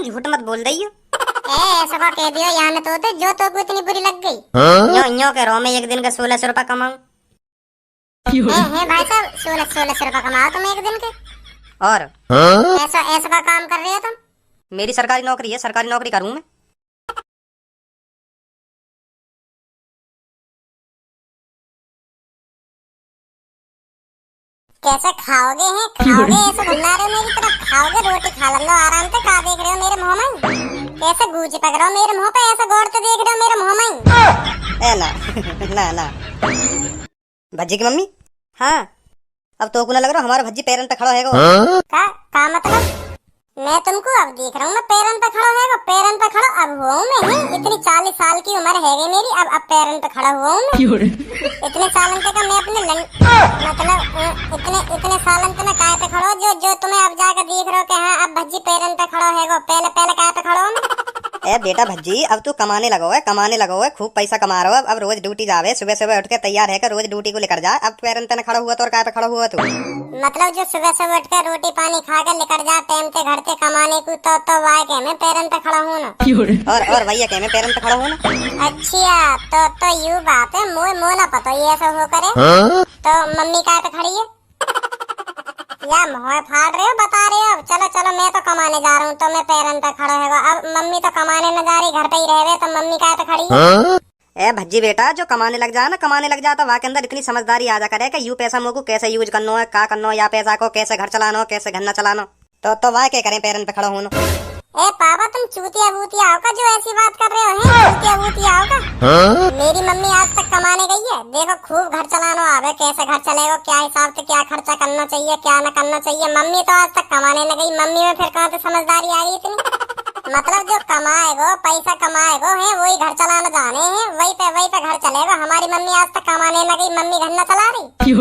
झूठ मत बोल रही हो। ऐसा का कह दियो यहाँ में तो जो तो इतनी बुरी लग गई। यो कह रहा हूँ मैं एक दिन का 1600 रुपया कमाऊँ। है भाई साहब 1600 रुपया कमाओ तुम एक दिन के। और ऐसा ऐसा का काम कर रहे हो तुम। मेरी सरकारी नौकरी है, सरकारी नौकरी करूँ मैं। कैसे खाओगे हैं खाओगे ऐसे घुला रहे हो मेरी तरफ। खाओगे रोटी खा लो आराम से। का देख रहे हो मेरे मुंह में कैसे गूंज पक रहे हो मेरे मुंह पे। ऐसे गौर से देख रहे हो मेरे मुंह में। ए ना ना ना भज्जी की मम्मी। हाँ अब तो को ना लग रहा हमारा भज्जी पैरन पे खड़ा है। का मतलब मैं तुमको अब देख रहा हूँ मैं पैरन पे खड़ा है। पैरन पे खड़ा अब हुआ हूँ मैं। इतनी 40 साल की उम्र है गई मेरी। अब पैरन पे खड़ा हुआ हूँ मैं। इतने सालन तक मैं अपने मतलब इतने सालन तक मैं काय पे खड़ा जो जो तुम्हें अब जाकर देख रहे हो कि हाँ अब भज्जी पैरन पे खड़ा है। पहले पहले काय पे खड़ा हूँ। ए बेटा भज्जी अब तू कमाने लगो है खूब पैसा कमा रहा हो। अब रोज ड्यूटी जावे सुबह सुबह उठ के तैयार है रोज ड्यूटी को लेकर जा। अब पैरन पे खड़ा हुआ तो और काय पे खड़ा हुआ तू। मतलब जो सुबह सुबह उठ कर रोटी पानी खा कर लेकर जा टाइम से घर से कमाने को तो वाई के मैं पैरन पे खड़ा हूँ ना। और भैया के मैं पैरन पे खड़ा हूँ ना। अच्छा तो यू बात है मोह ना पता ये ऐसा हो करे। तो मम्मी काय पे खड़ी है या मोह फाड़ रहे हो बता रहे हो। चलो चलो मैं तो कमाने जा रहा हूँ तो मैं पैरन पे खड़ा है। अब मम्मी तो कमाने न जा रही घर पे ही रह रहे तो मम्मी काय पे खड़ी है। ए भज्जी बेटा जो कमाने लग जा तो वहाँ के अंदर इतनी समझदारी आ जा करे कि यू पैसा मोको कैसे यूज करनो है का करनो या पैसा को कैसे घर चलानो कैसे घर न चलानो। तो वहाँ क्या करें पैरन पे खड़ा होनो। ए पापा तुम चूतिया बूतिया हो का जो ऐसी बात कर रहे हो। हैं चूतिया बूतिया हो का। मेरी मम्मी आज तक कमाने गई है। देखो खूब घर चलानो आवे कैसे घर चलेगा क्या हिसाब से क्या खर्चा करना चाहिए क्या न करना चाहिए। मम्मी तो आज तक कमाने न गई। मम्मी में फिर कहाँ से समझदारी आ गई इतनी। मतलब जो कमाएगो पैसा कमाएगो है वही घर चलाना जाने हैं। वही पे घर चलेगा। हमारी मम्मी आज तक कमाने न गई। मम्मी घर न चला रही।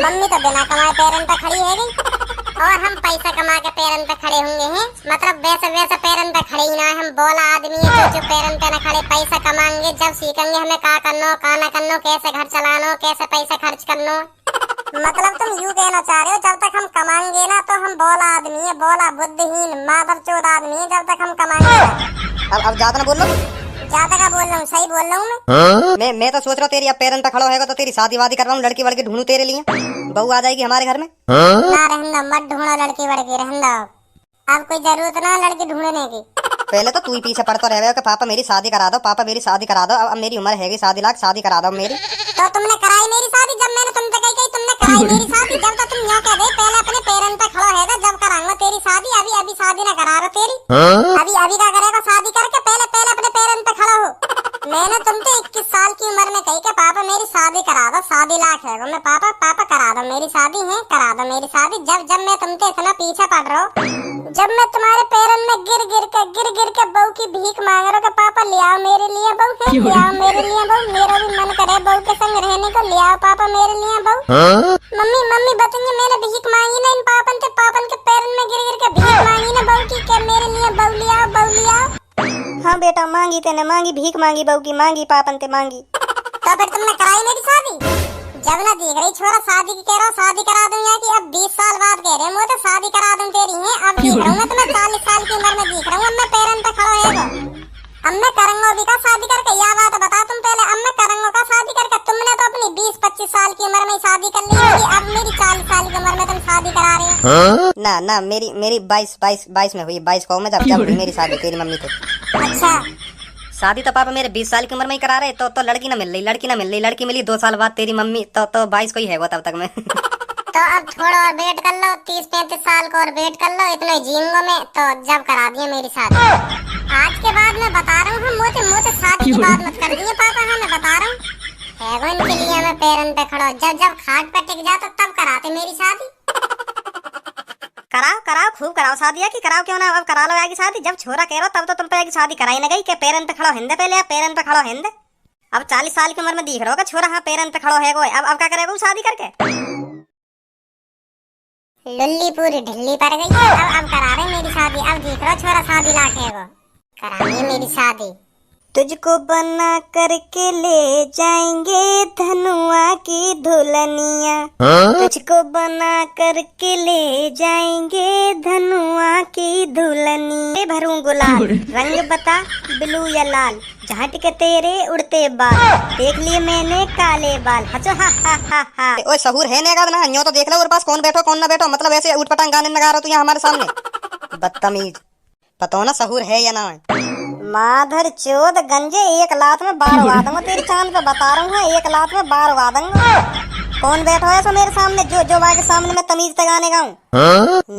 मम्मी तो बिना कमाए पैरन पे खड़ी है गई। और हम पैसा कमा के पैरन पे खड़े होंगे हैं। मतलब वैसे पैरन पे खड़े ही ना। हम बोला आदमी है जो पैरन पे न खड़े पैसा कमाएंगे जब सीखेंगे हमें का करनो का न करनो कैसे घर चलानो कैसे पैसा खर्च करनो। मतलब तुम यूँ कहना चाह रहे हो जब तक हम कमाएंगे ना तो हम बोला आदमी है बोला बुद्धिहीन मादरचोद आदमी है जब तक हम कमाएंगे। अब ज्यादा ना बोल लो। ज्यादा का बोल रहा हूँ सही बोल रहा हूँ मैं तो सोच रहा हूँ तेरी अब पैरन पे खड़ा होगा तो तेरी शादी वादी करवाऊँ लड़की वड़की ढूंढूं तेरे लिए। बहू आ जाएगी हमारे घर में। ना रहना मत ढूंढो लड़की वड़की रहना। अब कोई जरूरत ना लड़की ढूंढने की। पहले तो तू ही पीछे पड़ता रह कि पापा मेरी शादी करा दो पापा मेरी शादी करा दो। अब मेरी उम्र है 7 लाख शादी करा दो मेरी। तो तुमने कराई मेरी शादी जब मैंने तुमसे कही तुमने कराई मेरी शादी। जब तो तुम यहाँ कह दे पहले अपने पैरन पे खड़ा है जब कराऊंगा तेरी शादी। अभी शादी ना करा रहा तेरी। अभी का करेगा शादी करके पहले अपने पैरन पे खड़ा हो। मैंने तुमसे 21 साल की उम्र में कही कि पापा मेरी शादी करा दो 7 लाख है मैं पापा करा दो मेरी शादी है करा दो मेरी शादी। जब मैं तुमसे इतना पीछे पड़ रहा हूँ जब मैं तुम्हारे पैरन में गिर के बहू की भीख मांग रहा हूँ कि पापा ले आओ मेरे लिए बहू ले आओ मेरे लिए बहू। मेरा भी मन करे बहू के संग रहने को। ले आओ पापा मेरे लिए बहू। मम्मी बताएंगे मैंने भीख मांगी ना इन पापन के पैरन में गिर के भीख मांगी ना बहू की के मेरे लिए बहू ले आओ। हाँ बेटा मांगी तेने मांगी भीख मांगी बहू की मांगी पापन ते मांगी। तो फिर तुमने कराई मेरी शादी। जब ना देख रही छोरा शादी की कह रहा हूँ शादी करा दूं यहाँ की। अब 20 साल बाद कह रहे मुझे शादी करा दूं तेरी है। अब देख रहा हूँ मैं तुम्हें 40 साल की उम्र में देख रहा हूँ। अब मैं पैरन पे खड़ा है अब मैं करूंगा भी का शादी करके। या बात बता तुम पहले। अब मैं करूंगा का शादी करके। तुमने तो अपनी 20-25 साल की उम्र में शादी कर ली होगी। अब मेरी 40 साल की उम्र में तुम शादी करा रहे हो। ना मेरी 22 में हुई 22 को मैं जब हुई मेरी शादी तेरी मम्मी को। अच्छा शादी तो पापा मेरे 20 साल की उम्र में ही करा रहे। तो लड़की ना मिल रही लड़की मिली 2 साल बाद तेरी मम्मी। तो 22 को ही है वो तब तक मैं। तो अब थोड़ा और वेट कर लो 30-35 साल को और वेट कर लो। इतना जीऊंगा मैं तो जब करा दिए मेरी शादी। आज के बाद मैं बता रहा हूँ मुझे शादी की बात मत कर दिए पापा। हाँ मैं बता रहा हूँ है इनके लिए मैं पैरन पे खड़ा। जब खाट पे टिक जाता तब कराते मेरी शादी। कराओ खूब कराओ शादी की कराओ क्यों ना। अब करा लो आगे शादी। जब छोरा कह रहा तब तो तुम पे एक शादी कराई ना गई कि पैरन पे खड़ो हिंदे पहले पैरन पे खड़ो हिंदे। अब 40 साल की उम्र में दिख रहा होगा छोरा हाँ पैरन पे खड़ो है वो। अब क्या करेगा शादी करके। लुल्ली पूरी ढिल्ली पड़ गई है। अब करा रहे मेरी शादी। अब देख रहा छोरा शादी लाके वो करा रही मेरी शादी। तुझको बना करके ले जाएंगे धनुआ की दुल्हनिया, तुझको बना करके ले जाएंगे धनुआ की दुल्हनिया। भरूं गुलाल, रंग बता ब्लू या लाल, झाट के तेरे उड़ते बाल, देख लिए मैंने काले बाल, हंसो हा हा हा हा। ओए सहूर है नेगा ना, यूं तो देख लो और पास कौन बैठो कौन ना बैठो, मतलब ऐसे उठपटांग गाने लगा रहा हो तू यहाँ हमारे सामने। बदतमीज, पता हो ना सहूर है या ना है। माधर चोद गंजे, एक लात में बार उगा दूंगा तेरी चांद पे, बता रहा हूँ एक लात में बार उगा दूंगा। कौन बैठो है सो मेरे सामने, जो बार के सामने मैं तमीज से गाने गाऊं।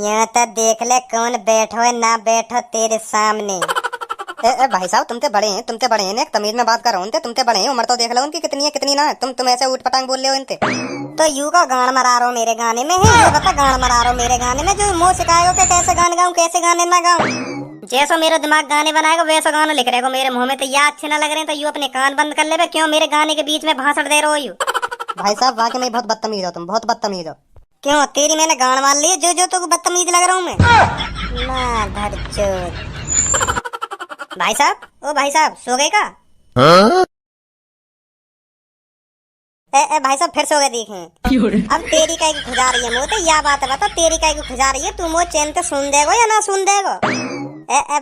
यहाँ तक देख ले कौन बैठो है ना बैठो तेरे सामने। भाई साहब तुमते बड़े हैं, तुमते बड़े हैं, एक तमीज में बात कर रहा हूँ, तुमते बड़े हैं, उम्र तो देख लो उनकी कितनी है कितनी ना है, तुम ऐसे उठपटांग बोल रहे हो इनते। तो यू का गान मरा रहा हो मेरे गाने में है, ये बता गान मरा रहा हो मेरे गाने में, जो मुँह सिखाएगा कि कैसे गाने गाऊं कैसे गाने ना गाऊं। जैसा मेरा दिमाग गाने बनाएगा वैसा गाना लिख रहेगा मेरे मुंह में, तो या अच्छे ना लग रहे हैं तो यू अपने कान बंद कर ले, क्यों मेरे गाने के बीच में भाषण दे रहे हो यू। भाई साहब वाकई में बहुत बदतमीज हो तुम, बहुत बदतमीज हो। क्यों तेरी मैंने गान मान ली, जो तो बदतमीज लग रहा हूँ मैं। माधरचोद। भाई साहब, ओ भाई साहब सो गए का? भाई साहब फिर सो गए देखें। अब तेरी काई की खुजा रही है मुँह, तो या बात है बता, तेरी काई की खुजा रही है, तू मुँह चैन से सुन देगो या ना सुन देगो।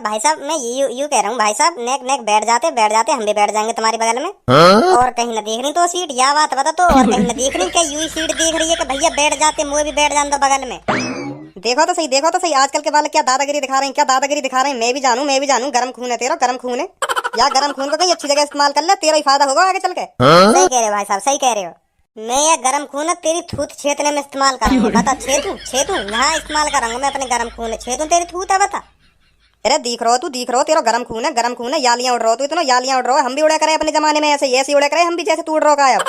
भाई साहब मैं यू कह रहा हूँ, भाई साहब नेक बैठ जाते हम भी बैठ जाएंगे तुम्हारे बगल में। और कहीं ना देख रही तो सीट, या बात बता तो, और कहीं ना देख रही क्या यू सीट देख रही है कि भैया बैठ जाते, मुँह भी बैठ जान दो बगल में। देखो तो सही, आजकल के बालक क्या दादागिरी दिखा रहे हैं, क्या दादागिरी दिखा रहे हैं। मैं भी जानू, गरम खून है तेरा, गरम खून है, या गरम खून को कहीं अच्छी जगह इस्तेमाल कर ले, तेरा ही फायदा होगा आगे चल के। सही कह रहे हो भाई साहब, सही कह रहे हो। मैं ये गरम खून है तेरी थूत छेतने में इस्तेमाल करूंगा, बता छेतू यहाँ इस्तेमाल करूंगा मैं अपने गरम खून छेतू तेरी थूत है बता। अरे दिख रहो तेरा गरम खून है, यालियां उड़ रहो तू, इतना यालियां उड़ रहो, हम भी उड़ा करे अपने जमाने में ऐसे उड़ा करे हम भी, जैसे तू उड़ रहो गायब।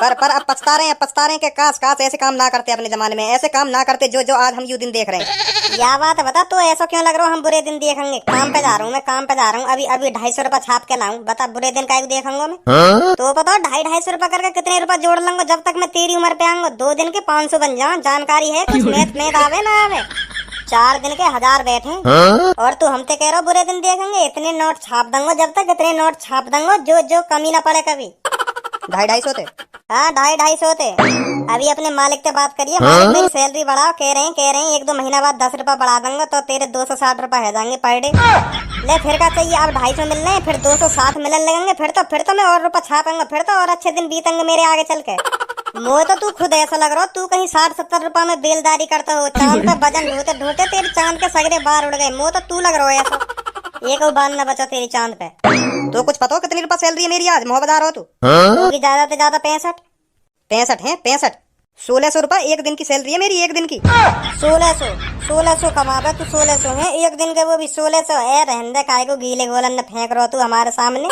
पर अब पछता रहे हैं कि काश ऐसे काम ना करते अपने जमाने में, ऐसे काम ना करते जो आज हम यू दिन देख रहे हैं। या बात है बता, तो ऐसा क्यों लग रहा है हम बुरे दिन देखेंगे। काम पे जा रहा हूँ मैं, काम पे जा रहा हूँ, अभी 250 रुपया छाप के लाऊं, बता बुरे दिन का देखूंगा मैं। तो बताओ 250 रुपया करके कितने रुपया जोड़ लूंगा जब तक मैं तेरी उम्र पे आऊंगा। 2 दिन के 500 बन जाऊं, जानकारी है कुछ मैथ आवे ना आवे। 4 दिन के 1000 बैठे, और तू हमसे कह रहा हो बुरे दिन देखेंगे। इतने नोट छाप दूंगा जब तक इतने नोट छाप दूंगा जो कमी ना पड़े कभी। 250 होते, हाँ 250 होते। अभी अपने मालिक से बात करिए, मालिक मेरी सैलरी बढ़ाओ, कह रहे हैं 1-2 महीना बाद 10 रुपया बढ़ा दूंगा तो तेरे 260 रुपया हो जाएंगे पर डे। ले फिर क्या चाहिए, अब 250 मिल रहे हैं, फिर 260 मिलने लगेंगे, फिर तो मैं और रुपया छापूंगा, फिर तो और अच्छे दिन बीतेंगे मेरे आगे चल के। मुझे तो तू खुद ऐसा लग रहा हो तू कहीं 60-70 रुपया में बेलदारी करता हो, चांद पे वजन ढोते तेरे चांद के सगरे बाहर उड़ गए। मुझे तो तू लग रहा हो ऐसा, एक बाल न बचा तेरी चांद पे। तो कुछ पता हो कितनी रुपया सैलरी है मेरी आज, मोह बता रहा हो तू? ज्यादा से ज्यादा 65 है 65। 1600 रुपया एक दिन की सैलरी है मेरी, एक दिन की। 1600 कमावे तू, 1600 है एक दिन के, वो भी 1600 है। रहने काय को गीले गोलन न फेंक रहा तू हमारे सामने,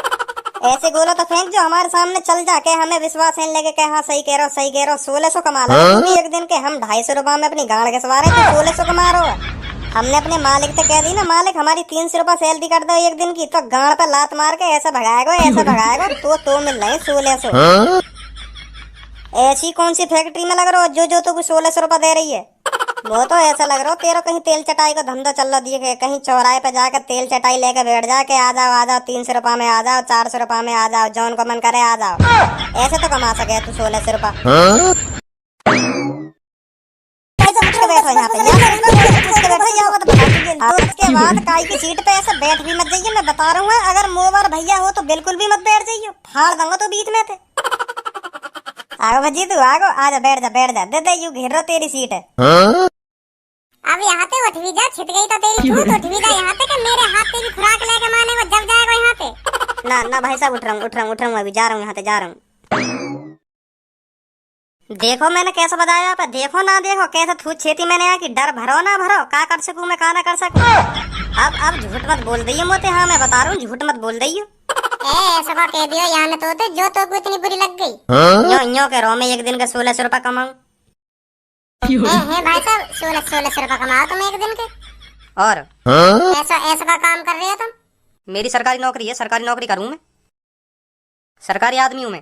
ऐसे गोला तो फेंक जो हमारे सामने चल जाके हमें विश्वास है लगे कि हाँ सही कह रहा हो। 1600 कमा लो एक दिन के, हम 250 रुपया में अपनी गाड़ के सवार है, 1600 कमा रहा हो। हमने अपने मालिक से कह दी ना, मालिक हमारी 300 रुपया सैलरी कर दो एक दिन की, तो गाड़ पे लात मार के ऐसा भगाएगा तो मिल रहे 1600। ऐसी कौन सी फैक्ट्री में लग रहा हो जो तो कुछ 1600 रुपया दे रही है। वो तो ऐसा लग रहा हो तेरा कहीं तेल चटाई का धंधा चल रहा दिए, कहीं चौराहे पे जाकर तेल चटाई लेकर बैठ जाके आ जाओ 300 रुपया में आ जाओ, 400 रुपया में आ जाओ, जौन को मन करे आ जाओ। ऐसे तो कमा सके तू 1600 रुपया। उसके बाद काई की सीट पे ऐसे बैठ भी मत जाइए, मैं बता रहा हूँ। अगर मोबाइल भैया हो तो बिल्कुल भी मत बैठ जाइए, फाड़ दूंगा तो बीच में थे। आगो भजी तू आगो, आजा बैठ जा दे यू घेर रहा तेरी सीट है। अब यहाँ पे उठ भी जा, छिट गई तो तेरी छूट, उठ भी जा यहाँ पे कि मेरे हाथ तेरी खुराक लेके माने को जब जाएगा यहाँ पे। ना भाई साहब उठ रहा हूँ अभी जा रहा हूँ यहाँ से जा रहा हूँ। देखो मैंने कैसा बताया आप, देखो ना देखो कैसे थूत छेती मैंने यहाँ की, डर भरो ना भरो, का कर सकूँ मैं का ना कर सकूँ। अब झूठ मत बोल दइयो मोते, हाँ मैं बता रहा हूँ झूठ मत बोल दइयो। ऐसा कह दियो यहाँ न तो जो तो इतनी बुरी लग गई। यो कह रहा हूँ मैं एक दिन का 1600 रुपया कमाऊँ। भाई साहब 1600 रुपया कमाओ तुम एक दिन के, और ऐसा का काम कर रहे हो तुम? मेरी सरकारी नौकरी है, सरकारी नौकरी करूँ मैं, सरकारी आदमी हूँ मैं।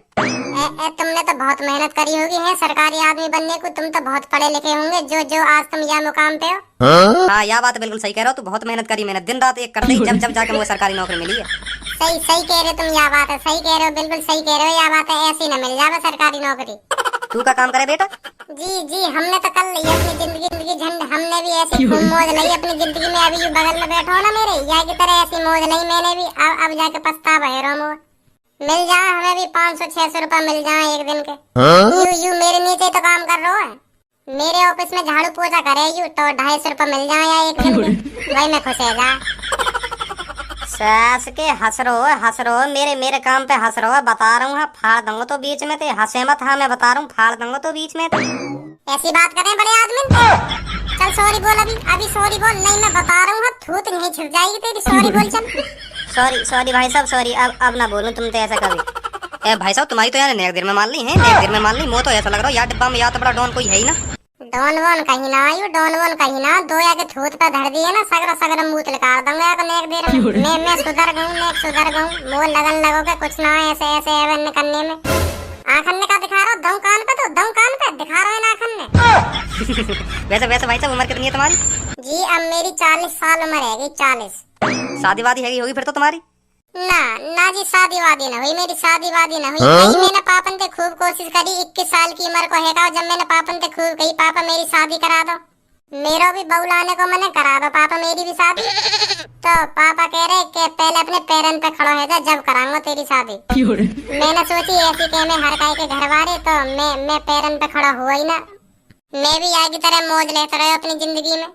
तुमने तो बहुत मेहनत करी होगी है सरकारी आदमी बनने को, तुम तो बहुत पढ़े लिखे होंगे जो आज तुम यह मुकाम पे हो। हाँ यह बात बिल्कुल सही कह रहा हो, तू बहुत मेहनत करी, मैंने दिन रात एक करते ही जब जाके मुझे सरकारी नौकरी मिली है। सही सही कह रहे हो तुम, यह बात है, सही कह रहे हो, बिल्कुल सही कह रहे हो, यह बात है। ऐसी न मिल जावे सरकारी नौकरी। तू का काम करे बेटा? जी हमने तो कर ली अपनी जिंदगी झंड, हमने भी ऐसी खूब मौज ली अपनी जिंदगी में। अभी यू बगल में बैठो ना मेरे, या की तरह ऐसी मौज ली मैंने भी। अब जाके पछतावा है रोमो। मिल जाए हमें भी 500-600 रुपए मिल जाए एक दिन के। यू मेरे नीचे तो काम कर रहा है, मेरे ऑफिस में झाड़ू पोछा करे यू तो 250 रुपए मिल जाए या एक दिन के, वही मैं खुश है जा। सास के हंस रहो मेरे काम पे हंस रहो। बता रहा हूँ फाड़ दूंगा तो बीच में ते, हंसे मत। हाँ मैं बता रहा हूँ फाड़ दूंगा तो बीच में ते। ऐसी बात करें बड़े आदमी से। चल सॉरी बोल, अभी सॉरी बोल। नहीं मैं बता रहा हूँ थूत नहीं छिप जाएगी तेरी। सॉरी बोल चल। सॉरी भाई साहब सॉरी। अब ना बोलूं तुम तो ऐसा कभी। ए भाई साहब तुम्हारी तो यार नेक देर में मान ली है, नेक देर में मान ली। मो तो ऐसा लग रहा है यार डिब्बा में या तो बड़ा डॉन कोई है ही ना। डॉन वॉन कहीं ना आयु, डॉन वॉन कहीं ना। दो या के थूत पे धर दिए ना, सगरा मूत निकाल दूंगा तो नेक देर में। मैं सुधर गऊं मोह लगन लगो के कुछ ना ऐसे एवन करने में। आखन का दिखा रहा दम कान पे, तो दम कान पे दिखा रहा है ना आखन ने। वैसे भाई साहब उम्र कितनी है तुम्हारी? जी अब मेरी 40 साल उम्र है। 40। शादी वादी है होगी फिर तो तुम्हारी? ना जी शादी वादी ना हुई मेरी, शादी वादी ना हुई। कहीं मैंने पापन से खूब कोशिश करी। 21 साल की उम्र को है जब मैंने पापन से खूब कही पापा मेरी शादी करा दो, मेरा भी बहू लाने को मैंने करा दो पापा मेरी भी शादी। तो पापा कह रहे कि पहले अपने पैरन पे खड़ा है जब कराऊंगा तेरी शादी। मैंने सोची ऐसी के मैं हर काई के घर वाले, तो मैं पैरन पे खड़ा हुआ ही ना। मैं भी आगे तरह मौज लेते रहे अपनी जिंदगी में।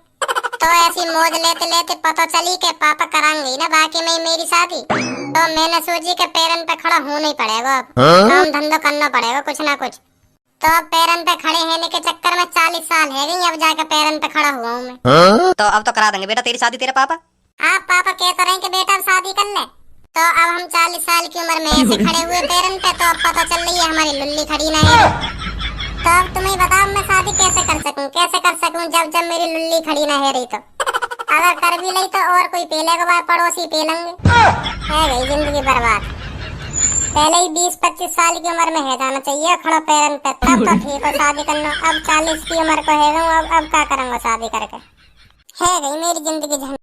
तो ऐसी मौज लेते लेते पता चली कि पापा कराएंगे ना बाकी में मेरी शादी। तो मैंने सोची कि पैरन पे खड़ा होना ही पड़ेगा, अब काम धंधा करना पड़ेगा कुछ ना कुछ। तो अब पैरन पे खड़े होने के चक्कर में 40 साल है गई, अब जाके पैरन पे खड़ा हुआ हूँ मैं। तो अब तो करा देंगे बेटा तेरी शादी तेरे पापा। आप पापा कहते रहे कि बेटा अब शादी कर ले। तो अब हम 40 साल की उम्र में ऐसे खड़े हुए पैरन पे, तो अब पता चल रही है हमारी लुल्ली खड़ी ना है। तो अब तुम्हें बताओ मैं शादी कैसे कर सकूं जब मेरी लुल्ली खड़ी ना है रही। तो अगर कर भी ली तो और कोई पेले को बाद पड़ोसी पेलेंगे। है गई जिंदगी बर्बाद। पहले ही 20-25 साल की उम्र में है जाना चाहिए खड़ा पैरन पे, तब तो ठीक हो शादी करना। अब 40 की उम्र को है अब क्या करूंगा शादी करके। है गई मेरी जिंदगी।